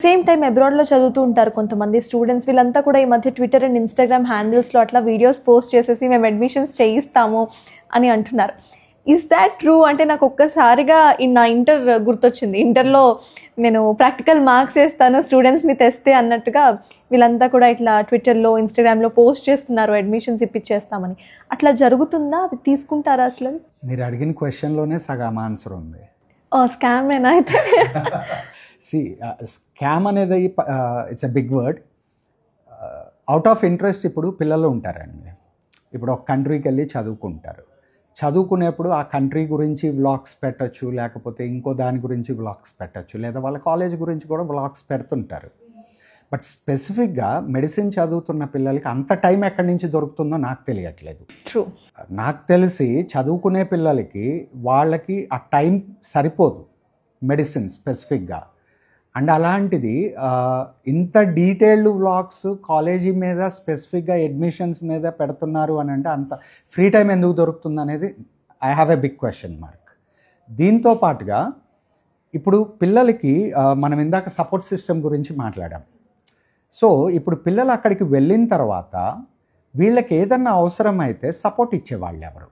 Same time అబ్రాడ్లో చదువుతూ ఉంటారు కొంతమంది స్టూడెంట్స్. వీళ్ళంతా కూడా ఈ మధ్య ట్విట్టర్ అండ్ ఇన్స్టాగ్రామ్ హ్యాండిల్స్లో అట్లా వీడియోస్ పోస్ట్ చేసేసి మేము అడ్మిషన్స్ చేయిస్తాము అని అంటున్నారు. Is that true? అంటే నాకు ఒక్కసారిగా నా ఇంటర్ గుర్తొచ్చింది. ఇంటర్లో నేను ప్రాక్టికల్ మార్క్స్ వేస్తాను స్టూడెంట్స్ని తెస్తే అన్నట్టుగా వీళ్ళంతా కూడా ఇట్లా ట్విట్టర్లో ఇన్స్టాగ్రామ్లో పోస్ట్ చేస్తున్నారు అడ్మిషన్స్ ఇప్పించేస్తామని. అట్లా జరుగుతుందా? అది తీసుకుంటారా అసలు? మీరు అడిగిన క్వశ్చన్లోనే సగం ఆన్సర్ ఉంది. స్కామేనా అయితే? స్కామ్ అనేది it's a big word. Out of interest ఇప్పుడు పిల్లలు ఉంటారండి. ఇప్పుడు ఒక కంట్రీకి వెళ్ళి చదువుకుంటారు. చదువుకునేప్పుడు ఆ కంట్రీ గురించి వ్లాగ్స్ పెట్టచ్చు, లేకపోతే ఇంకో దాని గురించి వ్లాగ్స్ పెట్టచ్చు, లేదా వాళ్ళ కాలేజ్ గురించి కూడా వ్లాగ్స్ పెడుతుంటారు. బట్ స్పెసిఫిక్గా మెడిసిన్ చదువుతున్న పిల్లలకి అంత టైం ఎక్కడి నుంచి దొరుకుతుందో నాకు తెలియట్లేదు. ట్రూ. నాకు తెలిసి చదువుకునే పిల్లలకి వాళ్ళకి ఆ టైం సరిపోదు మెడిసిన్ స్పెసిఫిక్గా. అండ్ అలాంటిది ఇంత డీటెయిల్డ్ వ్లాగ్స్ కాలేజీ మీద స్పెసిఫిక్గా అడ్మిషన్స్ మీద పెడుతున్నారు అని అంటే అంత ఫ్రీ టైం ఎందుకు దొరుకుతుంది అనేది I have a big question mark. దీంతో పాటుగా ఇప్పుడు పిల్లలకి మనం ఇందాక సపోర్ట్ సిస్టమ్ గురించి మాట్లాడాం. సో ఇప్పుడు పిల్లలు అక్కడికి వెళ్ళిన తర్వాత వీళ్ళకి ఏదన్నా అవసరం అయితే సపోర్ట్ ఇచ్చేవాళ్ళు ఎవరు?